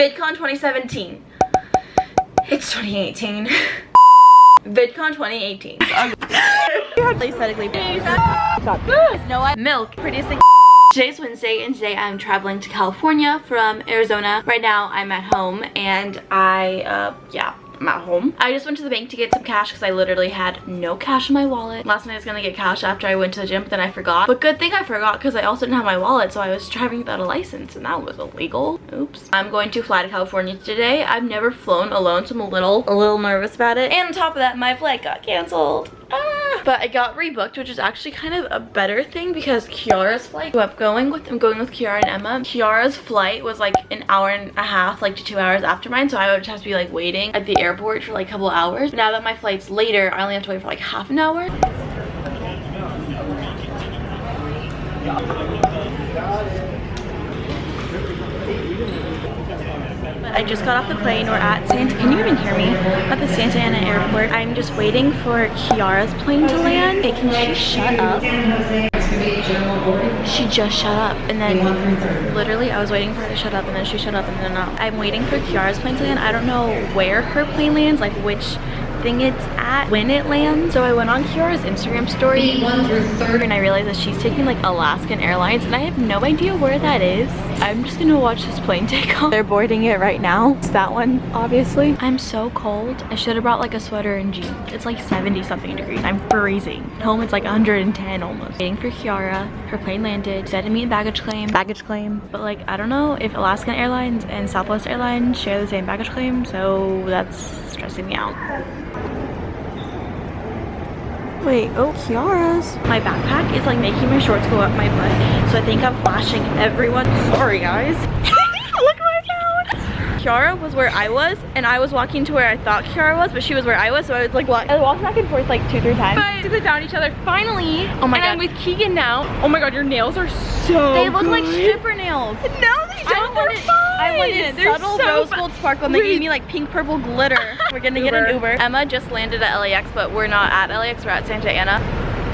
VidCon 2017. It's 2018. VidCon 2018. Aesthetically milk. Prettiest thing. Today's Wednesday and today I'm traveling to California from Arizona. Right now I'm at home and I'm at home. I just went to the bank to get some cash because I literally had no cash in my wallet. Last night I was gonna get cash after I went to the gym, but then I forgot. But good thing I forgot because I also didn't have my wallet, so I was driving without a license and that was illegal. Oops. I'm going to fly to California today. I've never flown alone, so I'm a little nervous about it. And on top of that, my flight got canceled. But I got rebooked, which is actually kind of a better thing because Kiara's flight, who I'm going with Kiara and Emma. Kiara's flight was like an hour and a half, like to 2 hours after mine, so I would just have to be like waiting at the airport for like a couple hours. But now that my flight's later, I only have to wait for like half an hour. I just got off the plane. We're at can you even hear me? At the Santa Ana airport. I'm just waiting for Kiara's plane to land. Okay, can she shut up? She just shut up. And then literally I was waiting for her to shut up and then she shut up and then not. I'm waiting for Kiara's plane to land. I don't know where her plane lands, like which thing it's at when it lands. So I went on Kiara's Instagram story and I realized that she's taking like Alaskan Airlines and I have no idea where that is. I'm just gonna watch this plane take off. They're boarding it right now. It's that one, obviously. I'm so cold. I should have brought like a sweater and jeans. It's like 70 something degrees. I'm freezing. Home it's like 110 almost. Waiting for Kiara. Her plane landed. Said to me baggage claim. But like I don't know if Alaskan Airlines and Southwest Airlines share the same baggage claim, so that's stressing me out. Wait, oh, Kiara's. My backpack is like making my shorts go up my butt, so I think I'm flashing everyone. Sorry, guys. Look what I found. Kiara was where I was, and I was walking to where I thought Kiara was, but she was where I was, so I was like, I walked back and forth like 2-3 times. But we found each other finally. Oh my god. And I'm with Keegan now. Oh my god, your nails are so They look good. like stripper nails. No, they don't. They're fine. I wanted They're subtle so rose gold sparkle and they gave me like pink purple glitter. We're gonna get an Uber. Emma just landed at LAX, but we're not at LAX, we're at Santa Ana.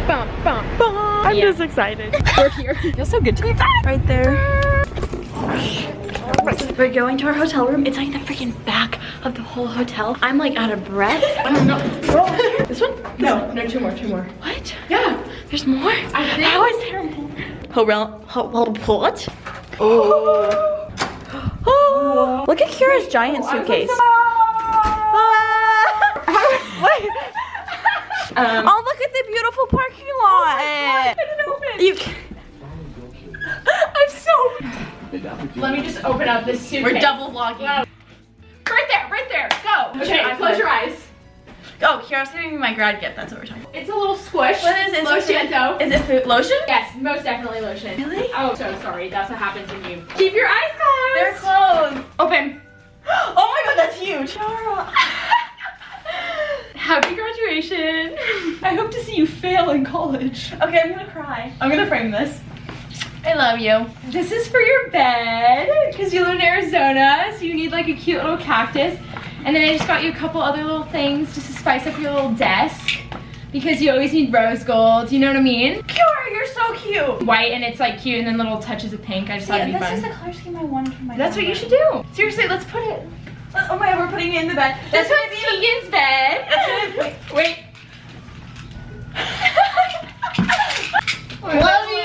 Bum, bum, bum. I'm just excited. We're here. Feels so good to be back. Right there. We're going to our hotel room. It's like the freaking back of the whole hotel. I'm like out of breath. I don't know. This one? No, two more. What? Yeah. There's more? I think. How is there more? What? Oh. Oh. Look at Kiara's giant suitcase. Wait. Oh, look at the beautiful parking lot. I didn't open it. I'm so... Let me just open up this suitcase. We're double vlogging. Wow. Right there. Go. Okay, close your eyes. Oh, Kiara's giving me my grad gift. That's what we're talking about. It's a little squish. What is it? Lotion. Is it food lotion? Yes, most definitely lotion. Really? Oh, so sorry. That's what happens when you keep your eyes closed. They're closed. Open. Oh my god, that's huge. Happy graduation. I hope to see you fail in college. Okay, I'm gonna cry. I'm gonna frame this. I love you. This is for your bed because you live in Arizona, so you need like a cute little cactus. And then I just got you a couple other little things just to spice up your little desk because you always need rose gold. You know what I mean? Kiara, you're so cute. White and it's like cute and then little touches of pink. I just thought it'd be fun. That's just the color scheme I wanted for my That's what you should do. Seriously, let's put it. Oh my god, we're putting it in the bed. This one's Keegan's bed. Wait. Love you.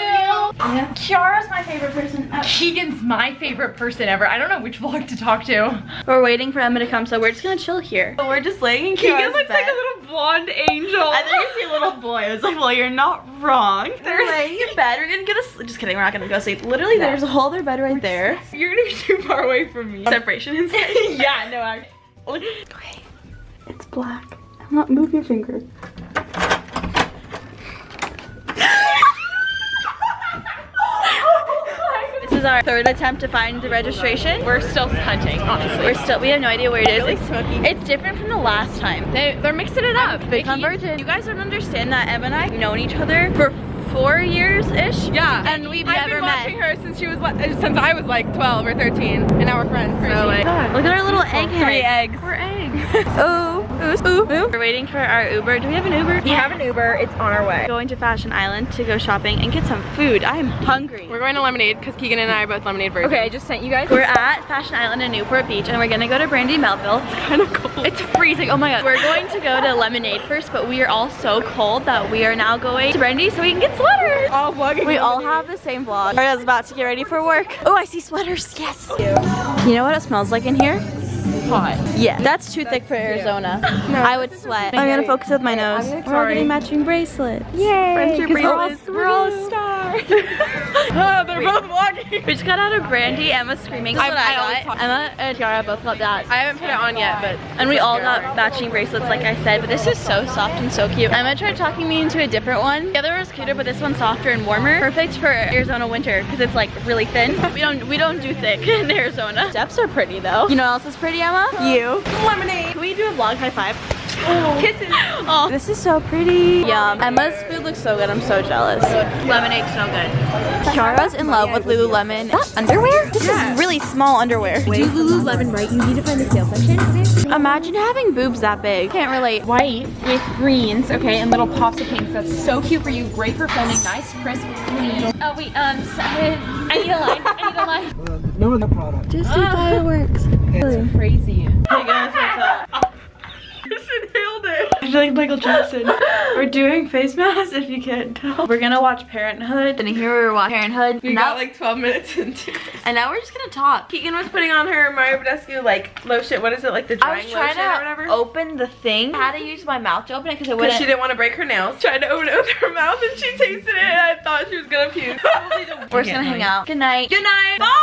Yeah. Kiara's my favorite person ever. Keegan's my favorite person ever. I don't know which vlog to talk to. We're waiting for Emma to come, so we're just gonna chill here. We're just laying in Keegan Kiara's looks bed. like a little blonde angel. I think I see a little boy. I was like, well, you're not wrong. They're laying in bed. We're gonna get a sleep. Just kidding, we're not gonna go sleep. Literally, there's a whole other bed right there. You're gonna be too far away from me. Separation inside. Yeah, no, I... Okay, it's black. I'm not, move your finger. This is our third attempt to find the registration. We're still hunting, honestly. We have no idea where it is. Really smoky. It's different from the last time. They're mixing it up. VidCon virgin. You guys don't understand that Emma and I have known each other for 4 years-ish. Yeah. And we've I've never been met. watching her since I was like 12 or 13, and now we're friends. So like, look at our little egg heads. 3 eggs. We're eggs. Oh, Ooh. We're waiting for our Uber. Do we have an Uber? We have an Uber. It's on our way. Going to Fashion Island to go shopping and get some food. I am hungry. We're going to Lemonade because Keegan and I are both Lemonade virgins. Okay, I just sent you guys. We're at Fashion Island in Newport Beach and we're gonna go to Brandy Melville. It's kind of cold. It's freezing. Oh my god. We're going to go to Lemonade first, but we are all so cold that we are now going to Brandy so we can get sweaters. All vlogging. We all have the same vlog. Aria's about to get ready for work. Oh, I see sweaters. Yes. You know what it smells like in here? Hot. Yeah, that's too thick for Arizona. No, I would sweat. I'm gonna focus with my nose. We're all getting matching bracelets. Yay! We're all a star. Oh, they're both vlogging. We just got out of Brandy. Emma screaming. That's what I got. Emma and Tiara both got that. I haven't put it on yet, but. And we all got matching bracelets, like I said. But this is so soft and so cute. Emma tried talking me into a different one. The other was cuter, but this one's softer and warmer. Perfect for Arizona winter because it's like really thin. We don't do thick in Arizona. Steps are pretty though. You know what else is pretty, Emma? You. Lemonade. Can we do a vlog high five? Oh. Kisses. Oh, this is so pretty. Yum. Emma's food looks so good. I'm so jealous. Lemonade's so good. Kiara's in love with Lululemon. That underwear? This is really small underwear. Do Lululemon right. You need to find the sale section. Okay. Imagine having boobs that big. Can't relate. White with greens, okay, and little pops of pinks. That's so cute for you. Great for filming. Nice, crisp, clean. Oh wait, I need a line. I need a line. Name of the product. Just do fireworks. It's crazy. Hey guys, what's up? Just inhaled it. I feel like Michael Jackson. We're doing face masks if you can't tell. We're gonna watch Parenthood. And here we're watching Parenthood. We got like 12 minutes into it. And now we're just gonna talk. Keegan was putting on her Mario Badescu like lotion. What is it, like the I was drying trying lotion or to whatever? open the thing. I had to use my mouth to open it because it Because wouldn't. she didn't want to break her nails. Tried to open it with her mouth and she tasted it and I thought she was gonna puke. We're just gonna hang out. Good night. Good night. Bye.